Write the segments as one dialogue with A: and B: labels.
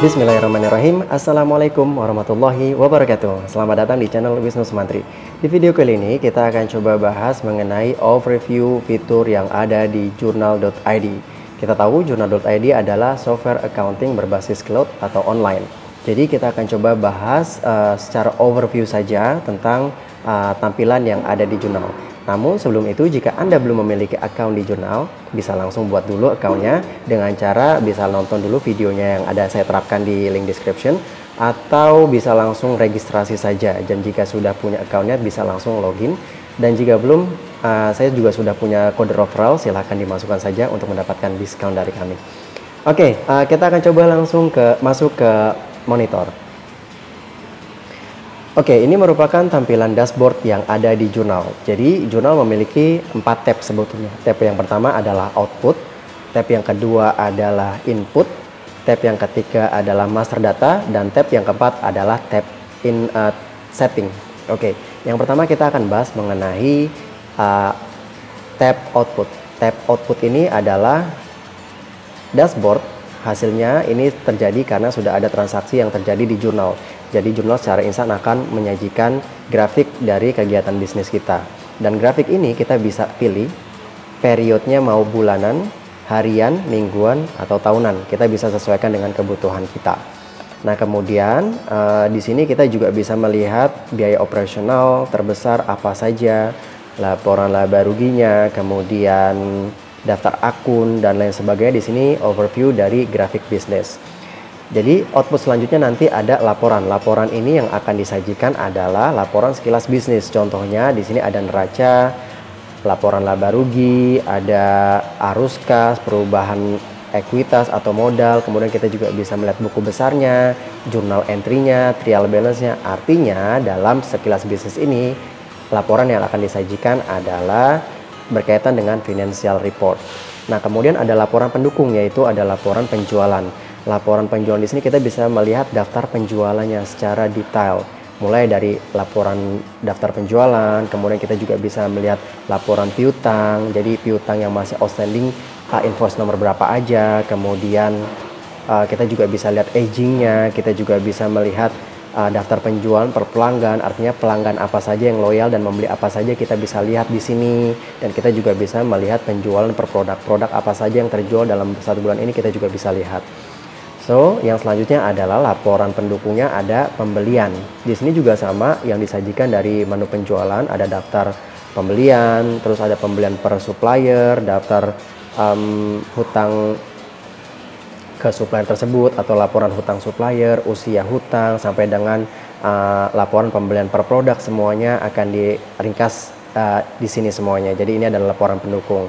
A: Bismillahirrahmanirrahim. Assalamualaikum warahmatullahi wabarakatuh. Selamat datang di channel Wisnu Sumantri. Di video kali ini kita akan coba bahas mengenai overview fitur yang ada di Journal.id. Kita tahu Journal.id adalah software accounting berbasis cloud atau online. Jadi kita akan coba bahas secara overview saja tentang tampilan yang ada di Journal. Namun sebelum itu, jika Anda belum memiliki account di Journal, bisa langsung buat dulu accountnya dengan cara bisa nonton dulu videonya yang ada saya terapkan di link description, atau bisa langsung registrasi saja. Dan jika sudah punya accountnya bisa langsung login. Dan jika belum, saya juga sudah punya kode referral, silahkan dimasukkan saja untuk mendapatkan diskon dari kami. Oke, kita akan coba langsung masuk ke monitor. Oke, ini merupakan tampilan dashboard yang ada di Journal. Jadi, Journal memiliki 4 tab sebetulnya. Tab yang pertama adalah output, tab yang kedua adalah input, tab yang ketiga adalah master data, dan tab yang keempat adalah tab setting. Oke, yang pertama kita akan bahas mengenai tab output. Tab output ini adalah dashboard. Hasilnya ini terjadi karena sudah ada transaksi yang terjadi di Journal. Jadi Journal secara instan akan menyajikan grafik dari kegiatan bisnis kita. Dan grafik ini kita bisa pilih periodnya mau bulanan, harian, mingguan, atau tahunan. Kita bisa sesuaikan dengan kebutuhan kita. Nah kemudian di sini kita juga bisa melihat biaya operasional terbesar apa saja, laporan laba ruginya, kemudian daftar akun dan lain sebagainya. Di sini overview dari grafik bisnis. Jadi output selanjutnya nanti ada laporan. Laporan ini yang akan disajikan adalah laporan sekilas bisnis. Contohnya di sini ada neraca, laporan laba rugi, ada arus kas, perubahan ekuitas atau modal. Kemudian kita juga bisa melihat buku besarnya, jurnal entry-nya, trial balance-nya. Artinya dalam sekilas bisnis ini laporan yang akan disajikan adalah berkaitan dengan financial report. Nah, kemudian ada laporan pendukung, yaitu ada laporan penjualan. Laporan penjualan di sini kita bisa melihat daftar penjualannya secara detail, mulai dari laporan daftar penjualan, kemudian kita juga bisa melihat laporan piutang. Jadi piutang yang masih outstanding, invoice nomor berapa aja, kemudian kita juga bisa lihat agingnya, kita juga bisa melihat daftar penjualan per pelanggan, artinya pelanggan apa saja yang loyal dan membeli apa saja kita bisa lihat di sini. Dan kita juga bisa melihat penjualan per produk apa saja yang terjual dalam 1 bulan ini kita juga bisa lihat. So, yang selanjutnya adalah laporan pendukungnya, ada pembelian. Di sini juga sama, yang disajikan dari menu penjualan ada daftar pembelian, terus ada pembelian per supplier, daftar hutang ke supplier tersebut atau laporan hutang supplier, usia hutang, sampai dengan laporan pembelian per produk, semuanya akan diringkas di sini semuanya. Jadi ini adalah laporan pendukung.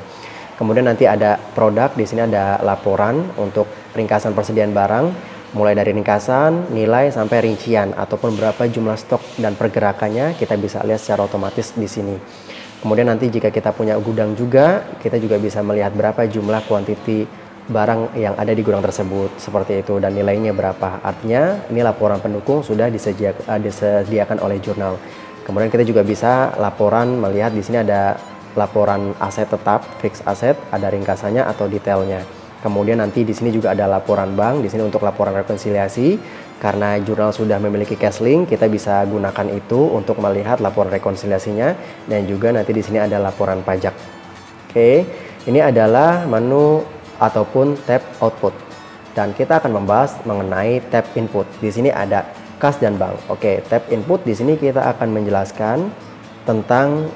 A: Kemudian nanti ada produk, di sini ada laporan untuk ringkasan persediaan barang, mulai dari ringkasan, nilai sampai rincian ataupun berapa jumlah stok dan pergerakannya kita bisa lihat secara otomatis di sini. Kemudian nanti jika kita punya gudang juga, kita juga bisa melihat berapa jumlah kuantiti barang yang ada di gudang tersebut, seperti itu, dan nilainya berapa. Artinya ini laporan pendukung sudah disediakan oleh Journal. Kemudian kita juga bisa laporan melihat di sini ada laporan aset tetap, fixed asset, ada ringkasannya atau detailnya. Kemudian nanti di sini juga ada laporan bank, di sini untuk laporan rekonsiliasi. Karena Journal sudah memiliki cash link, kita bisa gunakan itu untuk melihat laporan rekonsiliasinya, dan juga nanti di sini ada laporan pajak. Oke, ini adalah menu ataupun tab output. Dan kita akan membahas mengenai tab input. Di sini ada kas dan bank. Oke, tab input di sini kita akan menjelaskan tentang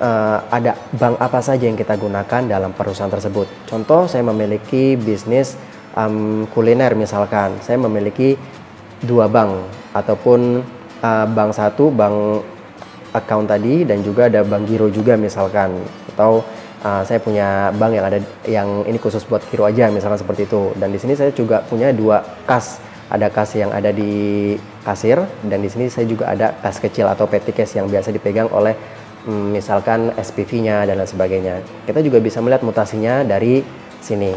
A: ada bank apa saja yang kita gunakan dalam perusahaan tersebut. Contoh, saya memiliki bisnis kuliner misalkan. Saya memiliki 2 bank, ataupun bank satu, bank account tadi, dan juga ada bank giro juga misalkan. Atau saya punya bank yang ini khusus buat giro aja misalkan, seperti itu. Dan di sini saya juga punya 2 kas. Ada kas yang ada di kasir, dan di sini saya juga ada kas kecil atau petty cash yang biasa dipegang oleh misalkan SPV-nya dan lain sebagainya. Kita juga bisa melihat mutasinya dari sini.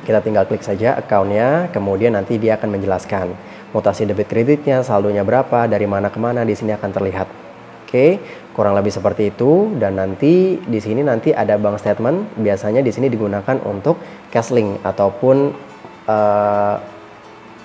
A: Kita tinggal klik saja account-nya, kemudian nanti dia akan menjelaskan mutasi debit kreditnya, saldonya berapa, dari mana ke mana, di sini akan terlihat. Oke, kurang lebih seperti itu. Dan nanti di sini nanti ada bank statement. Biasanya di sini digunakan untuk cash link ataupun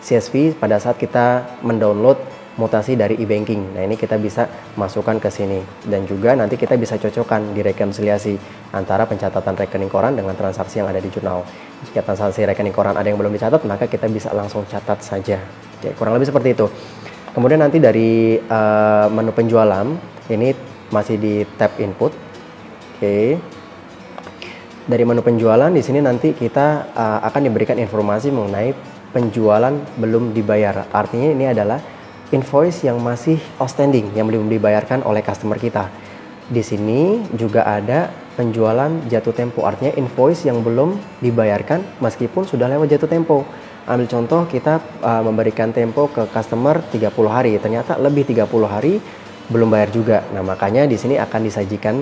A: CSV pada saat kita mendownload mutasi dari e-banking. Nah, ini kita bisa masukkan ke sini. Dan juga nanti kita bisa cocokkan di rekonsiliasi antara pencatatan rekening koran dengan transaksi yang ada di jurnal. Jika transaksi rekening koran ada yang belum dicatat, maka kita bisa langsung catat saja. Oke, kurang lebih seperti itu. Kemudian nanti dari menu penjualan, ini masih di tab input. Oke. Dari menu penjualan di sini nanti kita akan diberikan informasi mengenai penjualan belum dibayar. Artinya ini adalah invoice yang masih outstanding, yang belum dibayarkan oleh customer kita. Di sini juga ada penjualan jatuh tempo, artinya invoice yang belum dibayarkan meskipun sudah lewat jatuh tempo. Ambil contoh, kita memberikan tempo ke customer 30 hari, ternyata lebih 30 hari belum bayar juga. Nah, makanya di sini akan disajikan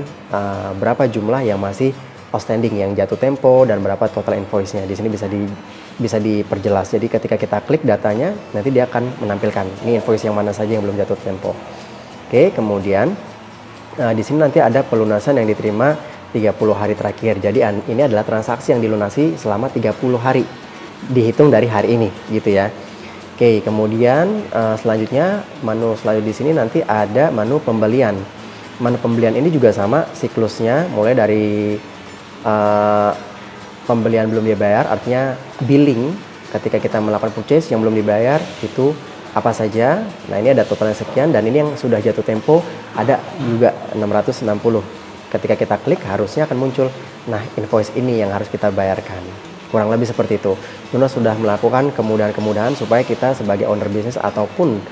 A: berapa jumlah yang masih outstanding, yang jatuh tempo, dan berapa total invoice-nya. Di sini bisa diperjelas. Jadi ketika kita klik datanya, nanti dia akan menampilkan ini invoice yang mana saja yang belum jatuh tempo. Oke, kemudian di sini nanti ada pelunasan yang diterima 30 hari terakhir. Jadi ini adalah transaksi yang dilunasi selama 30 hari, dihitung dari hari ini, gitu ya. Oke, kemudian selanjutnya menu selanjutnya di sini nanti ada menu pembelian. Menu pembelian ini juga sama siklusnya, mulai dari pembelian belum dibayar, artinya billing ketika kita melakukan purchase yang belum dibayar itu apa saja. Nah, ini ada totalnya sekian, dan ini yang sudah jatuh tempo ada juga 660. Ketika kita klik harusnya akan muncul, nah invoice ini yang harus kita bayarkan. Kurang lebih seperti itu. Juno sudah melakukan kemudahan-kemudahan supaya kita sebagai owner bisnis ataupun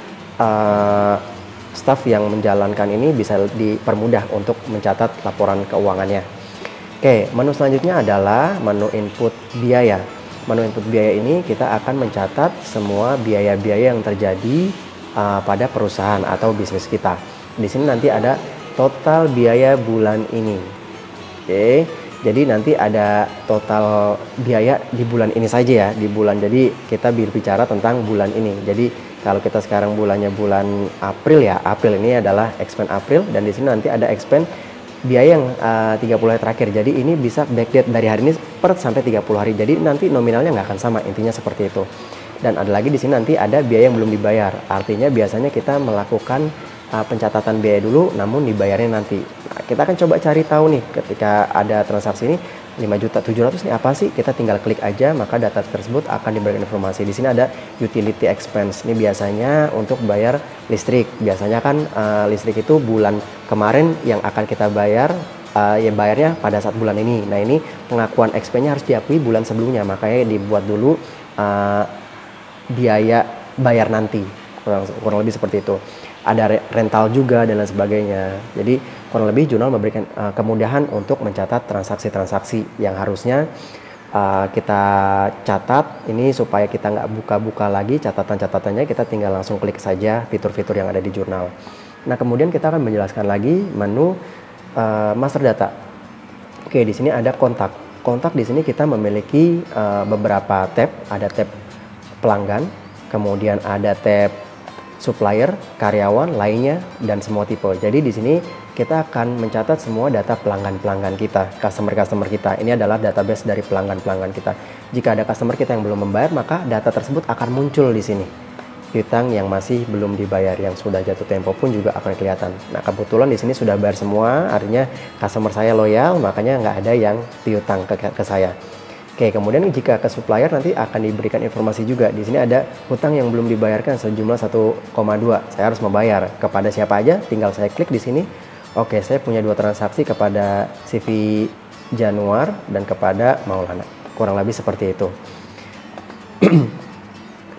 A: staff yang menjalankan ini bisa dipermudah untuk mencatat laporan keuangannya. Oke, menu selanjutnya adalah menu input biaya. Menu input biaya ini kita akan mencatat semua biaya-biaya yang terjadi pada perusahaan atau bisnis kita. Di sini nanti ada total biaya bulan ini. Oke, jadi nanti ada total biaya di bulan ini saja ya, di bulan. Jadi kita berbicara tentang bulan ini. Jadi kalau kita sekarang bulannya bulan April ya, April ini adalah expense April, dan di sini nanti ada expense biaya yang 30 hari terakhir. Jadi ini bisa backdate dari hari ini per sampai 30 hari. Jadi nanti nominalnya nggak akan sama, intinya seperti itu. Dan ada lagi di sini nanti ada biaya yang belum dibayar. Artinya biasanya kita melakukan pencatatan biaya dulu, namun dibayarnya nanti. Nah, kita akan coba cari tahu nih, ketika ada transaksi ini 5.700.000 nih apa sih? Kita tinggal klik aja, maka data tersebut akan diberikan informasi. Di sini ada utility expense. Ini biasanya untuk bayar listrik. Biasanya kan listrik itu bulan kemarin yang akan kita bayar, yang bayarnya pada saat bulan ini. Nah, ini pengakuan expense-nya harus diakui bulan sebelumnya, makanya dibuat dulu biaya bayar nanti. Kurang lebih seperti itu. Ada rental juga dan lain sebagainya. Jadi kurang lebih jurnal memberikan kemudahan untuk mencatat transaksi-transaksi yang harusnya kita catat ini, supaya kita nggak buka-buka lagi catatan-catatannya, kita tinggal langsung klik saja fitur-fitur yang ada di jurnal. Nah, kemudian kita akan menjelaskan lagi menu master data. Oke, di sini ada kontak. Kontak di sini kita memiliki beberapa tab. Ada tab pelanggan, kemudian ada tab supplier, karyawan, lainnya, dan semua tipe. Jadi di sini kita akan mencatat semua data pelanggan-pelanggan kita, customer-customer kita. Ini adalah database dari pelanggan-pelanggan kita. Jika ada customer kita yang belum membayar, maka data tersebut akan muncul di sini. Piutang yang masih belum dibayar, yang sudah jatuh tempo pun juga akan kelihatan. Nah, kebetulan di sini sudah bayar semua, artinya customer saya loyal, makanya nggak ada yang piutang ke saya. Oke, kemudian jika ke supplier nanti akan diberikan informasi juga. Di sini ada hutang yang belum dibayarkan sejumlah 1,2. Saya harus membayar kepada siapa aja? Tinggal saya klik di sini. Oke, saya punya 2 transaksi kepada CV Januar dan kepada Maulana. Kurang lebih seperti itu.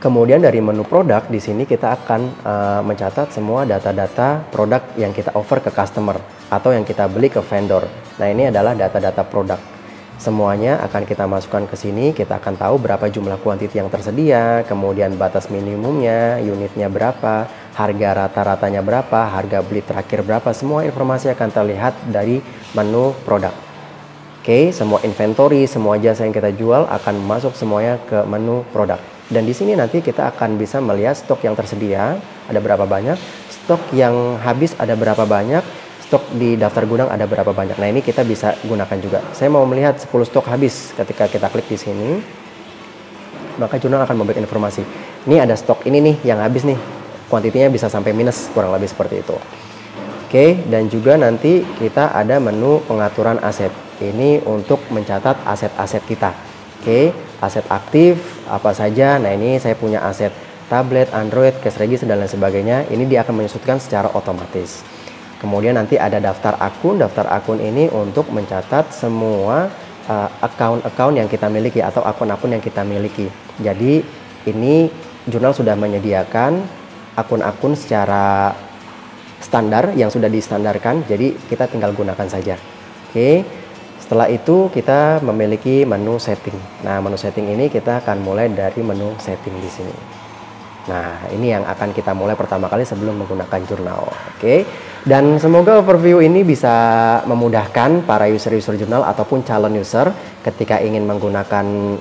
A: Kemudian dari menu produk di sini kita akan mencatat semua data-data produk yang kita offer ke customer atau yang kita beli ke vendor. Nah, ini adalah data-data produk. Semuanya akan kita masukkan ke sini. Kita akan tahu berapa jumlah kuantiti yang tersedia, kemudian batas minimumnya, unitnya berapa, harga rata-ratanya berapa, harga beli terakhir berapa. Semua informasi akan terlihat dari menu produk. Oke, semua inventory, semua jasa yang kita jual akan masuk semuanya ke menu produk. Dan di sini nanti kita akan bisa melihat stok yang tersedia ada berapa banyak, stok yang habis ada berapa banyak, stok di daftar gudang ada berapa banyak. Nah, ini kita bisa gunakan juga. Saya mau melihat 10 stok habis. Ketika kita klik di sini, maka jurnal akan memberikan informasi. Ini ada stok ini nih yang habis nih, kuantitinya bisa sampai minus, kurang lebih seperti itu. Oke, dan juga nanti kita ada menu pengaturan aset. Ini untuk mencatat aset-aset kita. Oke, aset aktif apa saja. Nah, ini saya punya aset tablet, Android, cash register dan lain sebagainya. Ini dia akan menyusutkan secara otomatis. Kemudian nanti ada daftar akun. Daftar akun ini untuk mencatat semua akun-akun yang kita miliki atau akun-akun yang kita miliki. Jadi ini jurnal sudah menyediakan akun-akun secara standar yang sudah distandarkan. Jadi kita tinggal gunakan saja. Oke. Setelah itu kita memiliki menu setting. Nah, menu setting ini kita akan mulai dari menu setting di sini. Nah, ini yang akan kita mulai pertama kali sebelum menggunakan jurnal. Oke. Dan semoga overview ini bisa memudahkan para user-user jurnal ataupun calon user ketika ingin menggunakan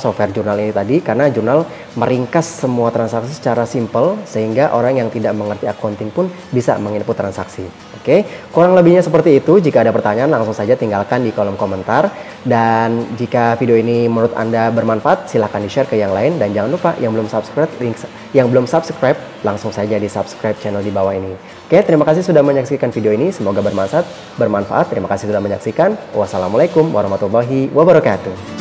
A: software jurnal ini tadi, karena jurnal meringkas semua transaksi secara simple sehingga orang yang tidak mengerti accounting pun bisa menginput transaksi. Oke, kurang lebihnya seperti itu. Jika ada pertanyaan langsung saja tinggalkan di kolom komentar, dan jika video ini menurut Anda bermanfaat silahkan di-share ke yang lain, dan jangan lupa yang belum subscribe langsung saja di subscribe channel di bawah ini. Oke, terima kasih sudah menyaksikan video ini, semoga bermanfaat. Terima kasih sudah menyaksikan. Wassalamualaikum warahmatullahi wabarakatuh.